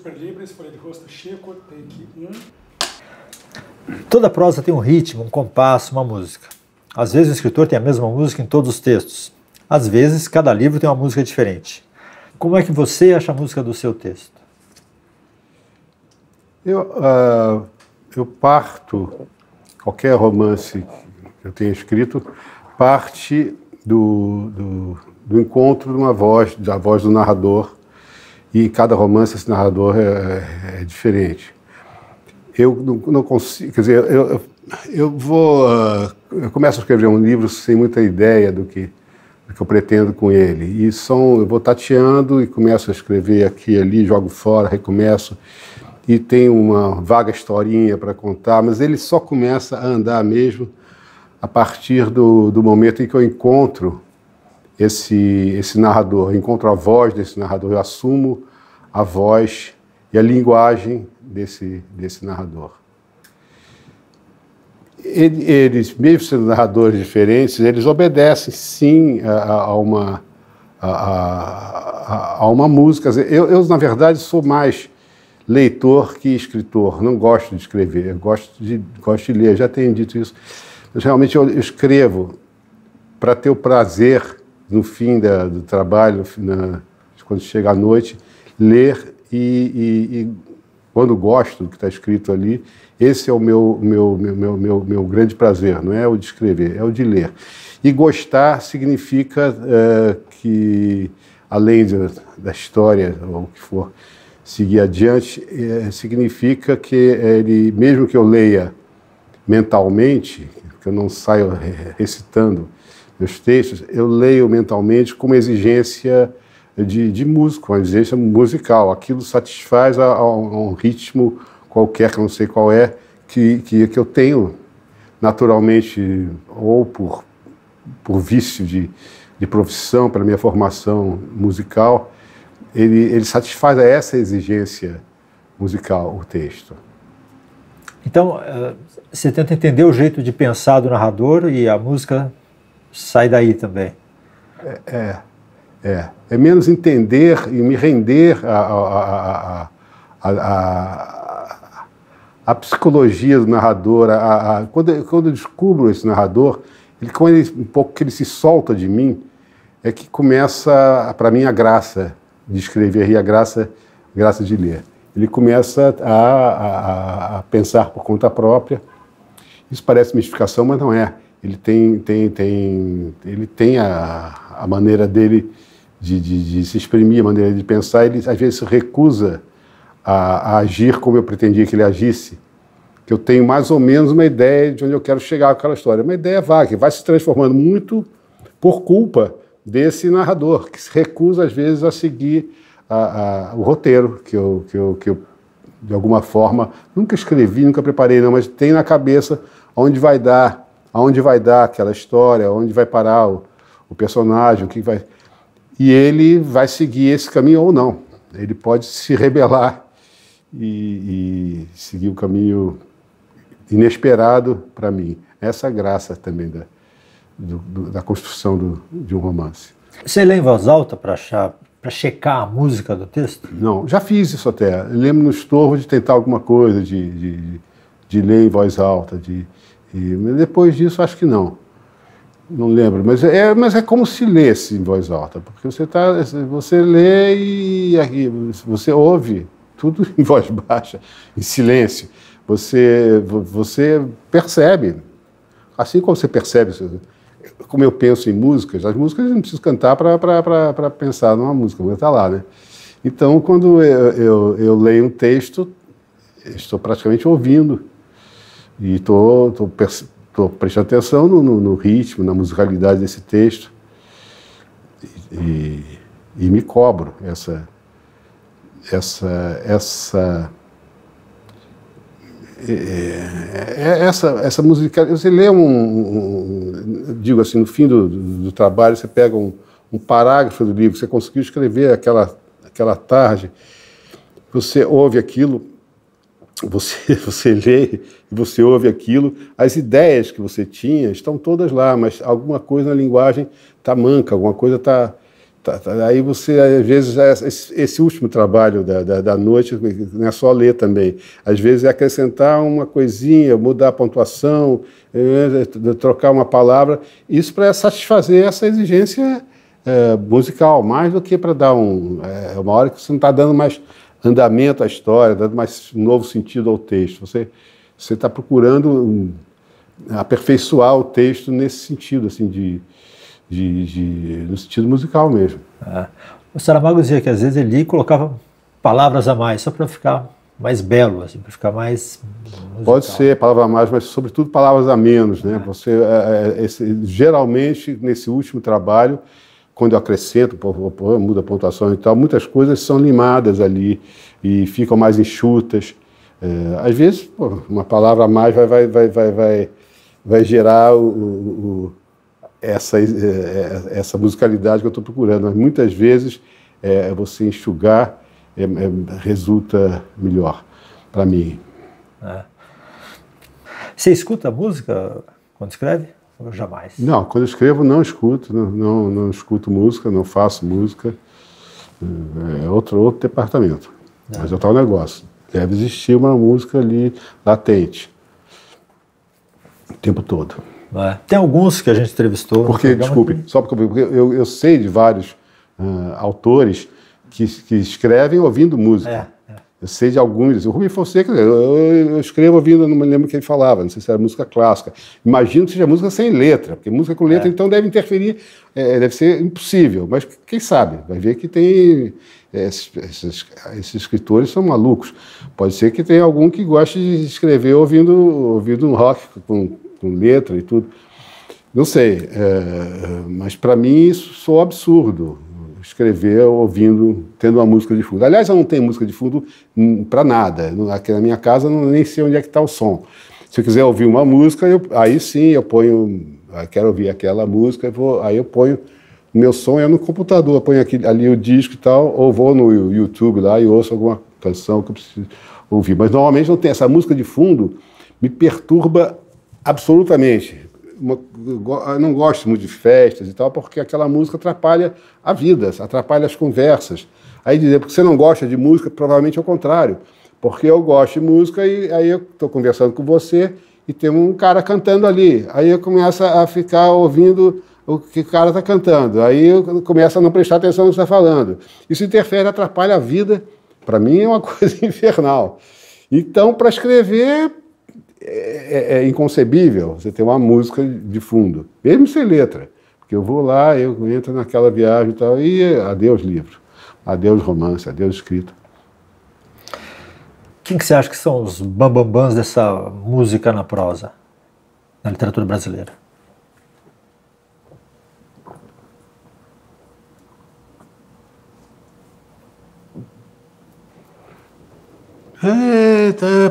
Super Libres, folha de rosto, Chico, take 1. Toda prosa tem um ritmo, um compasso, uma música. Às vezes o escritor tem a mesma música em todos os textos. Às vezes, cada livro tem uma música diferente. Como é que você acha a música do seu texto? Eu parto, qualquer romance que eu tenha escrito, parte do encontro de uma voz, da voz do narrador, e em cada romance esse narrador é diferente. Eu não consigo, quer dizer, eu começo a escrever um livro sem muita ideia do que eu pretendo com ele, e eu vou tateando e começo a escrever aqui e ali, jogo fora, recomeço, e tem uma vaga historinha para contar, mas ele só começa a andar mesmo a partir do momento em que eu encontro esse narrador, eu encontro a voz desse narrador, eu assumo a voz e a linguagem desse narrador. Eles, mesmo sendo narradores diferentes, eles obedecem sim a uma música. Eu, na verdade, sou mais leitor que escritor, não gosto de escrever, eu gosto de ler, já tenho dito isso. Mas realmente eu escrevo para ter o prazer, no fim do trabalho, quando chega à noite, ler e quando gosto do que está escrito ali, esse é o meu grande prazer, não é o de escrever, é o de ler. E gostar significa que, além da história, ou o que for, seguir adiante, significa que ele, mesmo que eu leia mentalmente, que eu não saio recitando meus textos, eu leio mentalmente com uma exigência de música, uma exigência musical. Aquilo satisfaz a um ritmo qualquer, que eu não sei qual é, que eu tenho naturalmente, ou por vício de profissão, pela minha formação musical, ele satisfaz essa exigência musical, o texto. Então, você tenta entender o jeito de pensar do narrador e a música sai daí também. É menos entender e me render a psicologia do narrador. Quando eu descubro esse narrador, um pouco que ele se solta de mim, é que começa, para mim, a graça de escrever e a graça de ler. Ele começa a pensar por conta própria. Isso parece mistificação, mas não é. Ele tem a maneira dele de se exprimir, a maneira de pensar. Ele, às vezes, se recusa a agir como eu pretendia que ele agisse, que eu tenho mais ou menos uma ideia de onde eu quero chegar com aquela história. Uma ideia vaga, que vai se transformando muito por culpa desse narrador, que se recusa, às vezes, a seguir o roteiro que eu, de alguma forma, nunca escrevi, nunca preparei, não, mas tem na cabeça aonde vai dar aquela história, onde vai parar o personagem, o que vai... E ele vai seguir esse caminho ou não. Ele pode se rebelar e seguir um caminho inesperado para mim. Essa é a graça também da construção de um romance. Você lê em voz alta para checar a música do texto? Não, já fiz isso até. Eu lembro no estorvo de tentar alguma coisa, de ler em voz alta. Mas depois disso, acho que não. Não lembro. Mas é como se lesse em voz alta, porque você lê e você ouve tudo em voz baixa, em silêncio. Você percebe. Assim como você percebe, como eu penso em músicas, as músicas eu não preciso cantar para pensar numa música, vou estar lá, né? Então, quando eu leio um texto, estou praticamente ouvindo e estou prestando atenção no ritmo, na musicalidade desse texto e me cobro essa música. Você lê digo assim, no fim do trabalho, você pega um parágrafo do livro, você conseguiu escrever aquela tarde, você ouve aquilo, você lê e você ouve aquilo, as ideias que você tinha estão todas lá, mas alguma coisa na linguagem está manca, alguma coisa está... Aí você, às vezes, esse último trabalho da noite não é só ler também. Às vezes é acrescentar uma coisinha, mudar a pontuação, trocar uma palavra. Isso para satisfazer essa exigência musical, mais do que para dar uma hora que você não está dando mais andamento à história, dando mais novo sentido ao texto. Você está procurando aperfeiçoar o texto nesse sentido, assim, no sentido musical mesmo. O Saramago dizia que às vezes ele colocava palavras a mais, só para ficar mais belo, assim, para ficar mais musical. Pode ser palavras a mais, mas sobretudo palavras a menos, né? Geralmente, nesse último trabalho, quando eu acrescento, muda a pontuação e tal, muitas coisas são limadas ali e ficam mais enxutas. Às vezes, uma palavra a mais vai gerar essa musicalidade que eu estou procurando, mas muitas vezes você enxugar resulta melhor para mim. Você escuta música quando escreve? Ou jamais? Não, quando eu escrevo não escuto, não escuto música, não faço música, é outro departamento. Mas é o tal negócio, deve existir uma música ali latente, o tempo todo. Tem alguns que a gente entrevistou. Porque, desculpe, só porque eu sei de vários autores que escrevem ouvindo música. Eu sei de alguns. O Rubem Fonseca, eu escrevo ouvindo, não me lembro o que ele falava, não sei se era música clássica. Imagino que seja música sem letra, porque música com letra então deve interferir, deve ser impossível. Mas quem sabe? Vai ver que tem. Esses escritores são malucos. Pode ser que tenha algum que goste de escrever ouvindo um rock com letra e tudo. Não sei, mas para mim isso soa absurdo, escrever tendo uma música de fundo. Aliás, eu não tenho música de fundo para nada. Aqui na minha casa nem sei onde é que está o som. Se eu quiser ouvir uma música, aí sim eu ponho, quero ouvir aquela música, aí eu ponho, o meu som é no computador, eu ponho ali o disco e tal, ou vou no YouTube lá e ouço alguma canção que eu preciso ouvir. Mas normalmente não tem. Essa música de fundo me perturba absolutamente. Eu não gosto muito de festas e tal, porque aquela música atrapalha a vida, atrapalha as conversas. Aí dizer, porque você não gosta de música, provavelmente é o contrário. Porque eu gosto de música e aí eu estou conversando com você e tem um cara cantando ali. Aí eu começo a ficar ouvindo o que o cara está cantando. Aí eu começo a não prestar atenção no que você está falando. Isso interfere, atrapalha a vida. Para mim é uma coisa infernal. Então, para escrever... É inconcebível você ter uma música de fundo, mesmo sem letra, porque eu vou lá, eu entro naquela viagem e tal, e adeus livro, adeus romance, adeus escrita. Quem que você acha que são os bambambãs dessa música na prosa, na literatura brasileira?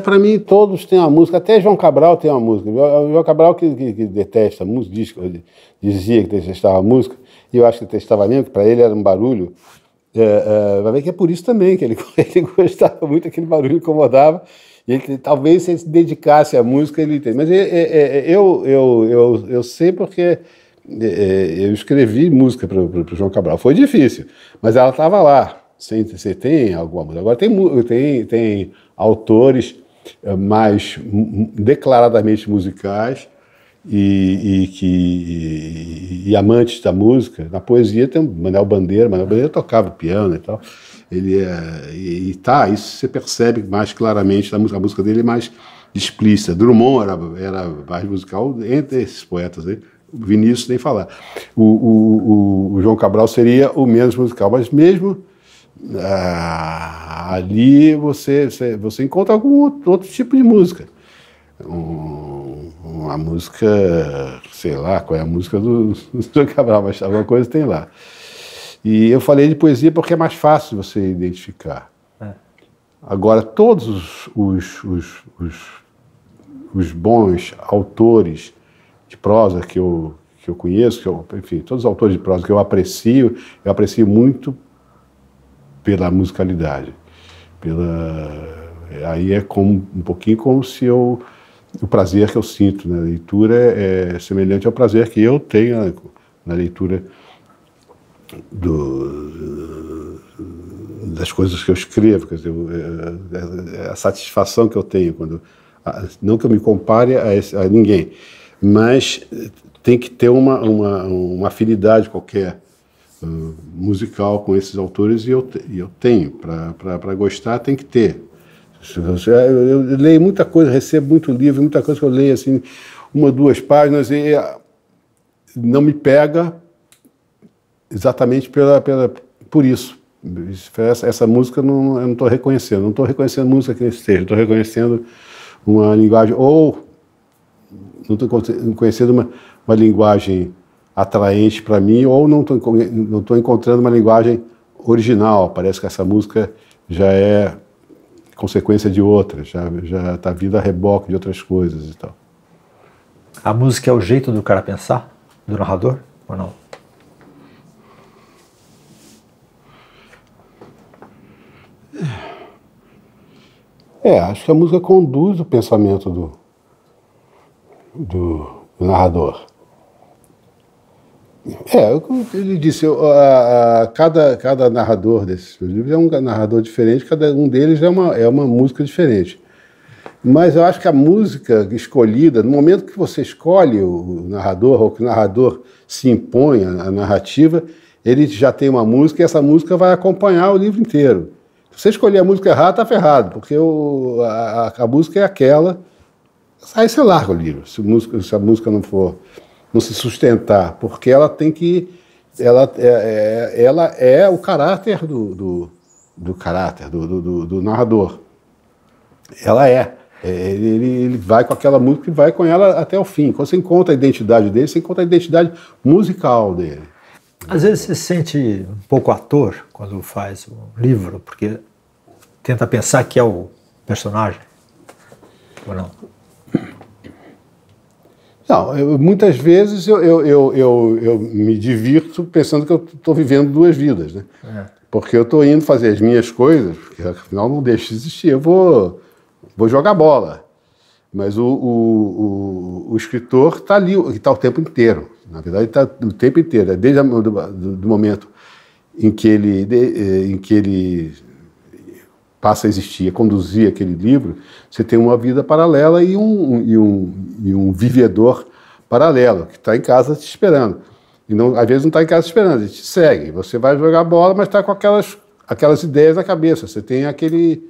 Para mim todos têm uma música, até João Cabral tem uma música. João Cabral que detesta música, dizia que detestava música, e eu acho que detestava mesmo, que para ele era um barulho. Vai ver que é por isso também, que ele gostava muito, aquele barulho incomodava, e ele, talvez se ele se dedicasse à música, ele entende. Mas eu sei porque eu escrevi música para o João Cabral, foi difícil, mas ela estava lá. Você tem alguma música? Agora tem autores mais declaradamente musicais e amantes da música. Na poesia tem o Manuel Bandeira tocava piano e tal. Isso você percebe mais claramente, a música dele é mais explícita. Drummond era mais musical entre esses poetas aí. O Vinícius nem falar. O João Cabral seria o menos musical, mas mesmo ali você encontra algum outro tipo de música. Uma música, sei lá, qual é a música do João Cabral, mas alguma coisa tem lá. E eu falei de poesia porque é mais fácil você identificar. Agora, todos os bons autores de prosa que eu conheço, enfim, todos os autores de prosa que eu aprecio muito pela musicalidade. Aí é um pouquinho como se o prazer que eu sinto na leitura é semelhante ao prazer que eu tenho na leitura das coisas que eu escrevo, quer dizer, a satisfação que eu tenho quando, não que eu me compare a ninguém, mas tem que ter uma afinidade qualquer musical com esses autores, e eu tenho, para gostar tem que ter. Eu leio muita coisa, recebo muito livro, muita coisa que eu leio assim, 1 ou 2 páginas, e não me pega exatamente por isso. Essa música eu não estou reconhecendo. Não estou reconhecendo música que esteja, estou reconhecendo uma linguagem, ou não estou conhecendo uma linguagem atraente para mim, ou não estou encontrando uma linguagem original. Parece que essa música já é consequência de outra, já está vindo a reboque de outras coisas e tal. A música é o jeito do cara pensar, do narrador, ou não? Acho que a música conduz o pensamento do narrador. Ele disse, cada narrador desses livros é um narrador diferente, cada um deles é uma música diferente. Mas eu acho que a música escolhida, no momento que você escolhe o narrador, ou que o narrador se impõe à narrativa, ele já tem uma música, e essa música vai acompanhar o livro inteiro. Se você escolher a música errada, está ferrado, porque a música é aquela, aí você larga o livro, se a música não se sustentar, porque ela tem que... Ela é o caráter do narrador. Ela é. Ele vai com aquela música e vai com ela até o fim. Quando você encontra a identidade dele, você encontra a identidade musical dele. Às vezes você se sente um pouco ator quando faz um livro, porque tenta pensar que é o personagem, ou não? Não, muitas vezes eu me divirto pensando que eu estou vivendo 2 vidas, né? Porque eu estou indo fazer as minhas coisas, porque afinal não deixa de existir, eu vou jogar bola. Mas o escritor está ali, está o tempo inteiro. Na verdade, está o tempo inteiro. Desde do momento em que ele passa a existir, a conduzir aquele livro, você tem uma vida paralela e um vivedor paralelo, que está em casa te esperando. E não, às vezes não está em casa te esperando, ele te segue. Você vai jogar bola, mas está com aquelas ideias na cabeça. Você tem aquele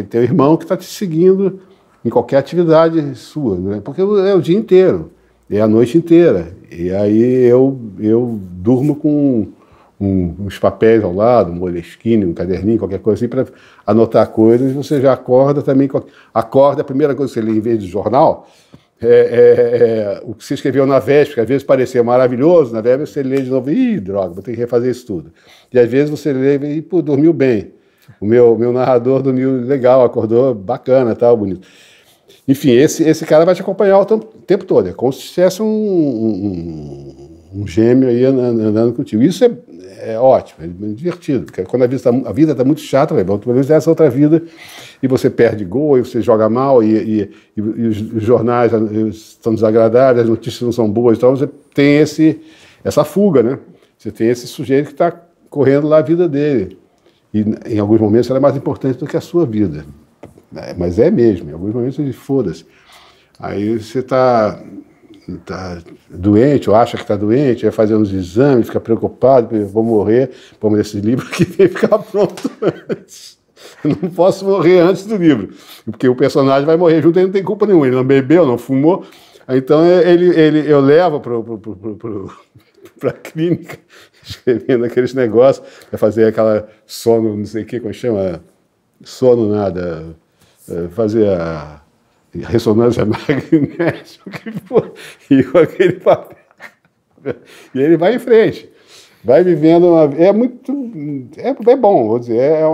teu irmão que está te seguindo em qualquer atividade sua, né? Porque é o dia inteiro, é a noite inteira. E aí eu durmo com uns papéis ao lado, um moleskine, um caderninho, qualquer coisa assim, para anotar coisas, e você já acorda também. Acorda, a primeira coisa que você lê em vez de jornal o que você escreveu na véspera, às vezes parecia maravilhoso, na véspera você lê de novo, droga, vou ter que refazer isso tudo. E às vezes você lê e, dormiu bem. O meu narrador dormiu legal, acordou bacana, tal, bonito. Enfim, esse cara vai te acompanhar o tempo todo, é como se tivesse um gêmeo aí andando contigo. Isso é ótimo, é divertido, porque quando a vida está muito chata, vamos pelo menos essa outra vida, e você perde gol, e você joga mal, e os jornais estão desagradáveis, as notícias não são boas, então você tem essa fuga, né? Você tem esse sujeito que está correndo lá a vida dele. E em alguns momentos ela é mais importante do que a sua vida. Mas é mesmo, em alguns momentos foda-se. Aí você está doente, ou acha que está doente, vai fazer uns exames, fica preocupado, vou morrer, vamos esse livro que tem que ficar pronto antes. Eu não posso morrer antes do livro, porque o personagem vai morrer junto, ele não tem culpa nenhuma, ele não bebeu, não fumou, então eu levo para a clínica, escrevendo aqueles negócios, para fazer aquela sono, não sei o que, como chama, sono nada, fazer a ressonância magnética, e com aquele papel. E ele vai em frente, vai vivendo é bom, vou dizer, é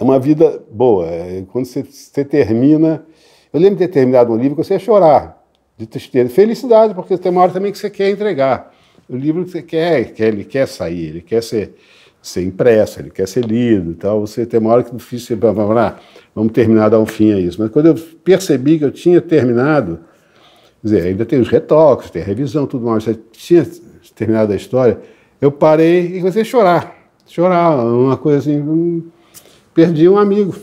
uma vida boa. Quando você termina, eu lembro de ter terminado um livro que você ia chorar de tristeza, felicidade, porque tem uma hora também que você quer entregar o livro que você ele quer sair, ele quer ser impresso, ele quer ser lido, tal. Você tem uma hora que é difícil, vamos terminar, dar um fim a isso. Mas quando eu percebi que eu tinha terminado, Quer dizer, ainda tem os retoques, tem a revisão, tudo mais. Já tinha terminado a história, eu parei e comecei a chorar. Chorar, uma coisa assim, perdi um amigo.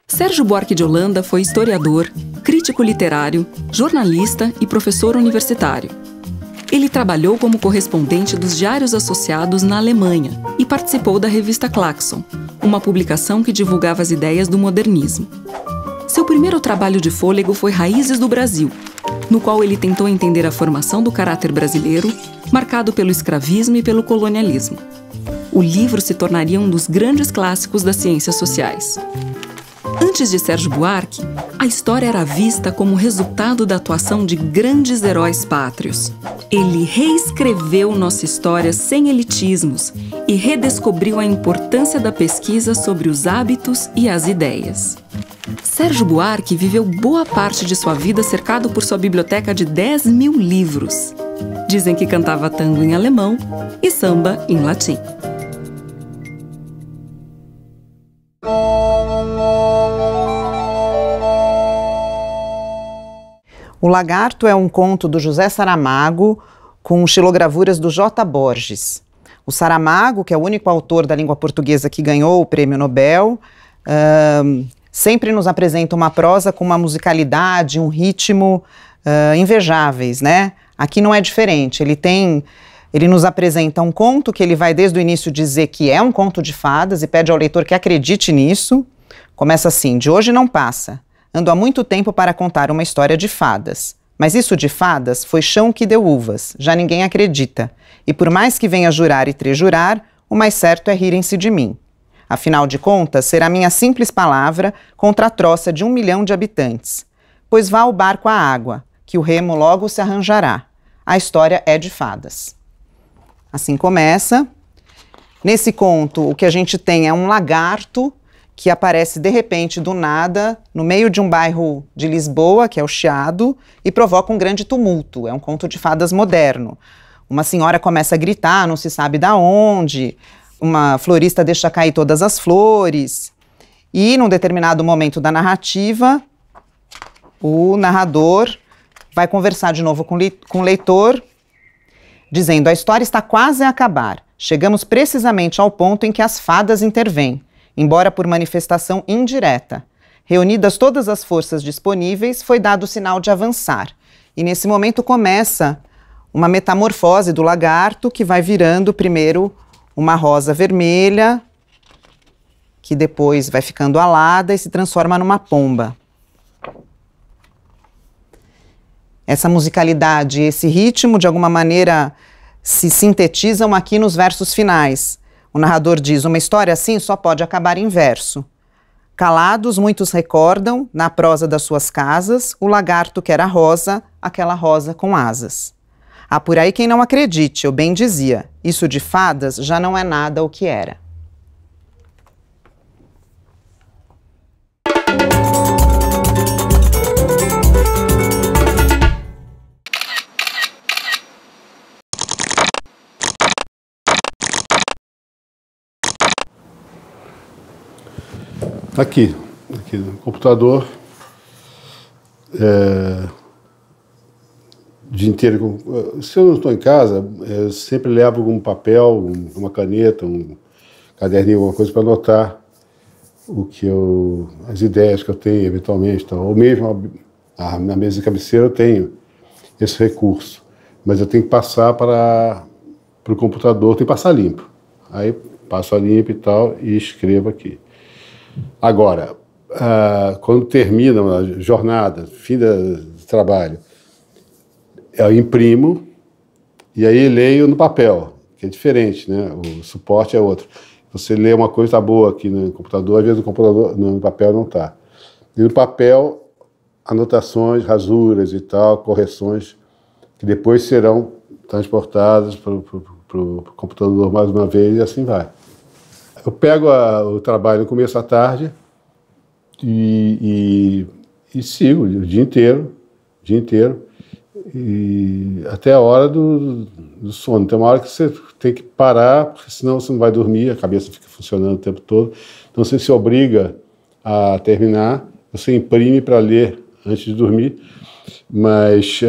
Sérgio Buarque de Holanda foi historiador, crítico literário, jornalista e professor universitário. Ele trabalhou como correspondente dos Diários Associados na Alemanha e participou da revista Claxon, uma publicação que divulgava as ideias do modernismo. Seu primeiro trabalho de fôlego foi Raízes do Brasil, no qual ele tentou entender a formação do caráter brasileiro, marcado pelo escravismo e pelo colonialismo. O livro se tornaria um dos grandes clássicos das ciências sociais. Antes de Sérgio Buarque, a história era vista como resultado da atuação de grandes heróis pátrios. Ele reescreveu nossa história sem elitismos e redescobriu a importância da pesquisa sobre os hábitos e as ideias. Sérgio Buarque viveu boa parte de sua vida cercado por sua biblioteca de 10.000 livros. Dizem que cantava tango em alemão e samba em latim. O Lagarto é um conto do José Saramago com xilogravuras do J. Borges. O Saramago, que é o único autor da língua portuguesa que ganhou o Prêmio Nobel, sempre nos apresenta uma prosa com uma musicalidade, um ritmo invejáveis, né? Aqui não é diferente. Ele nos apresenta um conto que ele vai desde o início dizer que é um conto de fadas e pede ao leitor que acredite nisso. Começa assim: de hoje não passa. Ando há muito tempo para contar uma história de fadas. Mas isso de fadas foi chão que deu uvas, já ninguém acredita. E por mais que venha jurar e trejurar, o mais certo é rirem-se de mim. Afinal de contas, será minha simples palavra contra a troça de 1 milhão de habitantes. Pois vá o barco à água, que o remo logo se arranjará. A história é de fadas. Assim começa. Nesse conto, o que a gente tem é um lagarto que aparece de repente, do nada, no meio de um bairro de Lisboa, que é o Chiado, e provoca um grande tumulto. É um conto de fadas moderno. Uma senhora começa a gritar, não se sabe de onde, uma florista deixa cair todas as flores, e num determinado momento da narrativa, o narrador vai conversar de novo com o leitor, dizendo: a história está quase a acabar. Chegamos precisamente ao ponto em que as fadas intervêm, embora por manifestação indireta. Reunidas todas as forças disponíveis, foi dado o sinal de avançar. E nesse momento começa uma metamorfose do lagarto, que vai virando primeiro uma rosa vermelha, que depois vai ficando alada e se transforma numa pomba. Essa musicalidade, esse ritmo, de alguma maneira, se sintetizam aqui nos versos finais. O narrador diz: uma história assim só pode acabar em verso. Calados, muitos recordam, na prosa das suas casas, o lagarto que era rosa, aquela rosa com asas. Há por aí quem não acredite, eu bem dizia, isso de fadas já não é nada o que era. Aqui no computador, o dia inteiro. Se eu não estou em casa, eu sempre levo um papel, uma caneta, um caderninho, alguma coisa para anotar as ideias que eu tenho eventualmente. Então, ou mesmo na mesa de cabeceira eu tenho esse recurso, mas eu tenho que passar para o computador, tenho que passar limpo. Aí passo a limpo e tal e escrevo aqui. Agora, quando termina a jornada, fim do trabalho, eu imprimo e aí leio no papel, que é diferente, né? O suporte é outro. Você lê uma coisa, tá boa aqui no computador, às vezes no papel não está. E no papel, anotações, rasuras e tal, correções, que depois serão transportadas para o computador mais uma vez e assim vai. Eu pego o trabalho no começo da tarde e sigo o dia inteiro. e até a hora do sono. Tem uma hora que você tem que parar, porque senão você não vai dormir, a cabeça fica funcionando o tempo todo. Então você se obriga a terminar, você imprime para ler antes de dormir, mas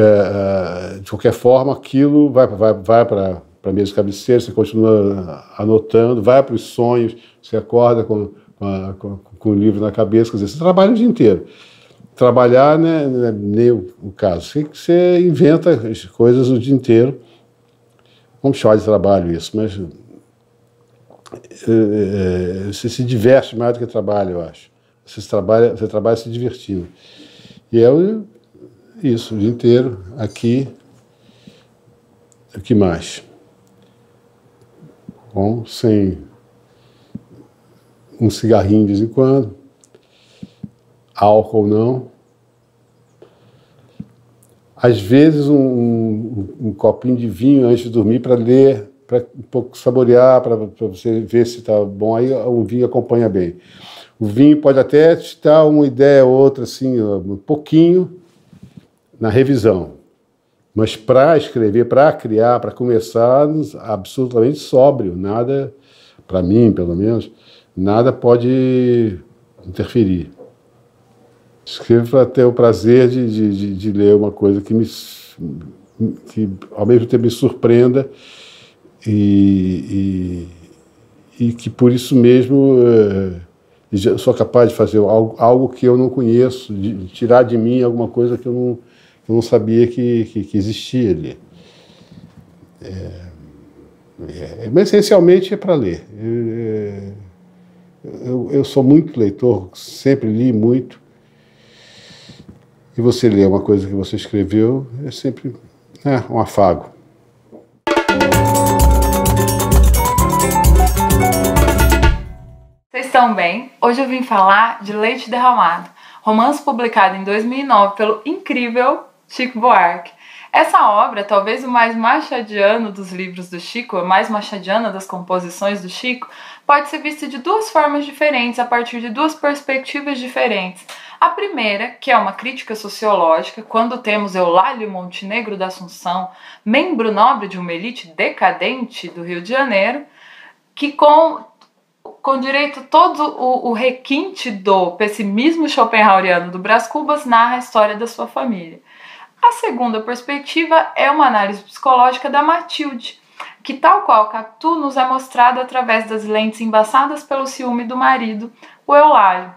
de qualquer forma aquilo vai para a mesa de cabeceira, você continua anotando, vai para os sonhos, você acorda com o livro na cabeça, quer dizer, você trabalha o dia inteiro. Trabalhar não é nem o caso, você inventa as coisas o dia inteiro. Vamos chamar de trabalho isso, mas você se diverte mais do que trabalha, eu acho. Você trabalha se divertindo. E é isso, o dia inteiro, aqui. O que mais? Bom, sem um cigarrinho de vez em quando, álcool não. Às vezes um copinho de vinho antes de dormir para ler, para um pouco saborear, para você ver se está bom. Aí o vinho acompanha bem. O vinho pode até te dar uma ideia ou outra, assim, um pouquinho na revisão. Mas para escrever, para criar, para começar, absolutamente sóbrio. Nada, para mim, pelo menos, nada pode interferir. Escrevo para ter o prazer de ler uma coisa que ao mesmo tempo me surpreenda e que por isso mesmo eu sou capaz de fazer algo que eu não conheço, de tirar de mim alguma coisa que eu não sabia que existia ali. Mas essencialmente é para ler. Eu sou muito leitor, sempre li muito. E você lê uma coisa que você escreveu, é sempre um afago. Vocês estão bem? Hoje eu vim falar de Leite Derramado, romance publicado em 2009 pelo incrível Chico Buarque. Essa obra, talvez o mais machadiano dos livros do Chico, a mais machadiana das composições do Chico, pode ser vista de duas formas diferentes, a partir de duas perspectivas diferentes. A primeira, que é uma crítica sociológica, quando temos Eulálio Montenegro da Assunção, membro nobre de uma elite decadente do Rio de Janeiro, que com direito todo o requinte do pessimismo schopenhaueriano do Brás Cubas, narra a história da sua família. A segunda perspectiva é uma análise psicológica da Matilde, que, tal qual Capitu, nos é mostrada através das lentes embaçadas pelo ciúme do marido, o Eulálio.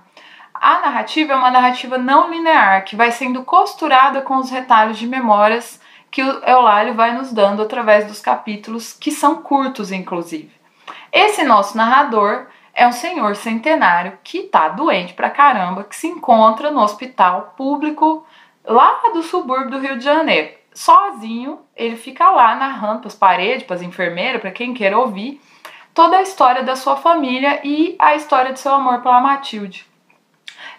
A narrativa é uma narrativa não linear, que vai sendo costurada com os retalhos de memórias que o Eulálio vai nos dando através dos capítulos, que são curtos, inclusive. Esse nosso narrador é um senhor centenário que tá doente pra caramba, que se encontra no hospital público lá do subúrbio do Rio de Janeiro. Sozinho, ele fica lá narrando para as paredes, para as enfermeiras, para quem queira ouvir, toda a história da sua família e a história de seu amor pela Matilde.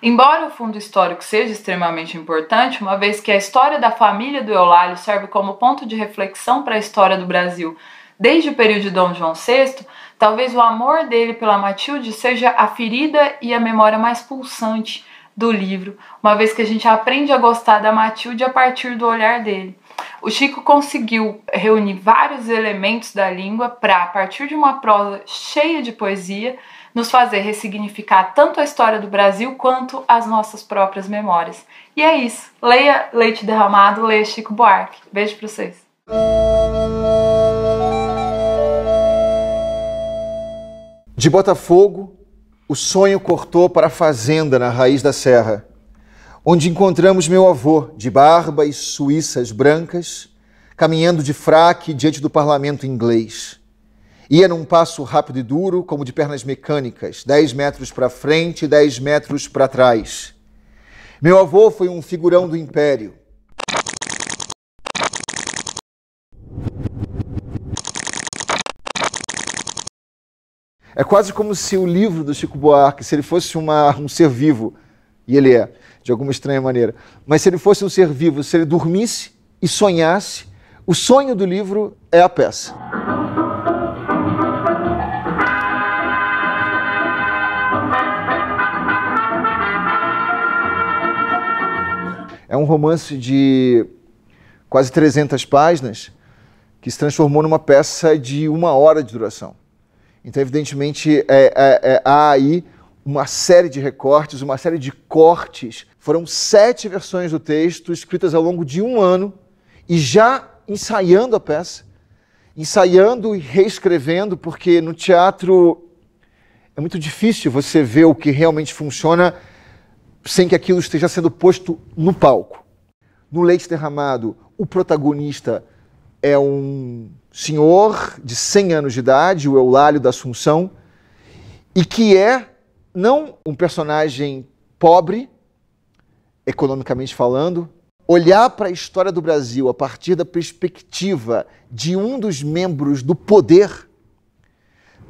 Embora o fundo histórico seja extremamente importante, uma vez que a história da família do Eulálio serve como ponto de reflexão para a história do Brasil desde o período de Dom João VI, talvez o amor dele pela Matilde seja a ferida e a memória mais pulsante do livro, uma vez que a gente aprende a gostar da Matilde a partir do olhar dele. O Chico conseguiu reunir vários elementos da língua para, a partir de uma prosa cheia de poesia, nos fazer ressignificar tanto a história do Brasil quanto as nossas próprias memórias. E é isso. Leia Leite Derramado, leia Chico Buarque. Beijo pra vocês. De Botafogo, o sonho cortou para a fazenda na raiz da serra, onde encontramos meu avô, de barba e suíças brancas, caminhando de fraque diante do parlamento inglês. Ia num passo rápido e duro, como de pernas mecânicas, 10 metros para frente e 10 metros para trás. Meu avô foi um figurão do Império. É quase como se o livro do Chico Buarque, se ele fosse um ser vivo, e ele é, de alguma estranha maneira, mas se ele fosse um ser vivo, se ele dormisse e sonhasse, o sonho do livro é a peça. É um romance de quase 300 páginas, que se transformou numa peça de 1 hora de duração. Então, evidentemente, há aí uma série de recortes, uma série de cortes. Foram 7 versões do texto escritas ao longo de 1 ano e já ensaiando a peça, ensaiando e reescrevendo, porque no teatro é muito difícil você ver o que realmente funciona sem que aquilo esteja sendo posto no palco. No Leite Derramado, o protagonista é um senhor de 100 anos de idade, o Eulálio da Assunção, e que é não um personagem pobre, economicamente falando. Olhar para a história do Brasil a partir da perspectiva de um dos membros do poder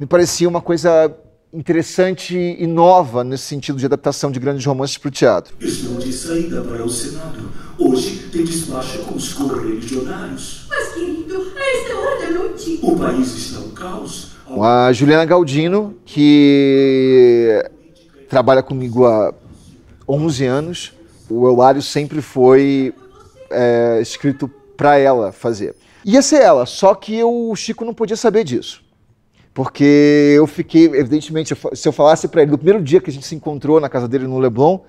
me parecia uma coisa interessante e nova nesse sentido de adaptação de grandes romances para o teatro. Estou de saída para o Senado. Hoje tem despacho com os correligionários. Mas, querido, a esta hora da noite... O país está um caos. A Juliana Galdino, que trabalha comigo há 11 anos, o Eulálio sempre foi escrito para ela fazer. Ia ser ela, só que o Chico não podia saber disso. Porque eu fiquei, evidentemente, se eu falasse para ele, no primeiro dia que a gente se encontrou na casa dele no Leblon,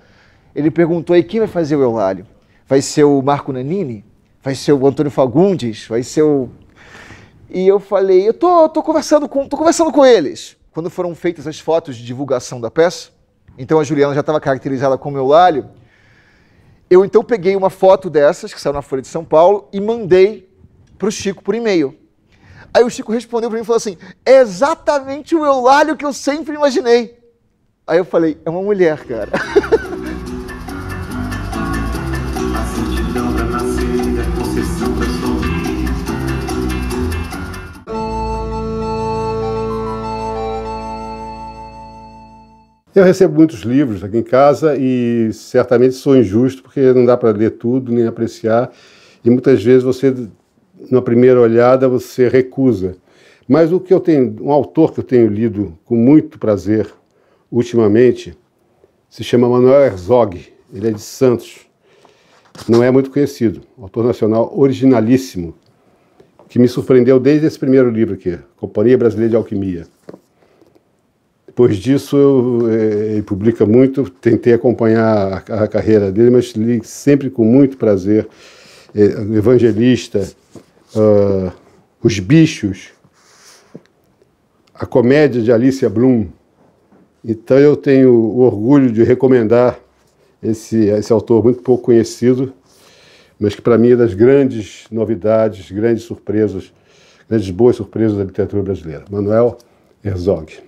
ele perguntou aí quem vai fazer o Eulálio? Vai ser o Marco Nanini? Vai ser o Antônio Fagundes? Vai ser o... E eu falei, eu tô conversando com eles. Quando foram feitas as fotos de divulgação da peça, então a Juliana já estava caracterizada como Eulálio, eu então peguei uma foto dessas, que saiu na Folha de São Paulo, e mandei para o Chico por e-mail. Aí o Chico respondeu para mim e falou assim, é exatamente o Eulálio que eu sempre imaginei. Aí eu falei, é uma mulher, cara. A certidão para nascer, a concessão para sorrir. Eu recebo muitos livros aqui em casa e certamente sou injusto porque não dá para ler tudo nem apreciar e muitas vezes você, na primeira olhada, você recusa. Mas o que eu tenho, um autor que eu tenho lido com muito prazer ultimamente se chama Manuel Herzog. Ele é de Santos, não é muito conhecido, autor nacional originalíssimo, que me surpreendeu desde esse primeiro livro aqui, Companhia Brasileira de Alquimia. Depois disso, ele publica muito, tentei acompanhar a carreira dele, mas li sempre com muito prazer. Evangelista, Os Bichos, a comédia de Alicia Bloom. Então eu tenho o orgulho de recomendar esse autor muito pouco conhecido, mas que para mim é das grandes novidades, grandes surpresas, grandes boas surpresas da literatura brasileira. Manuel Herzog.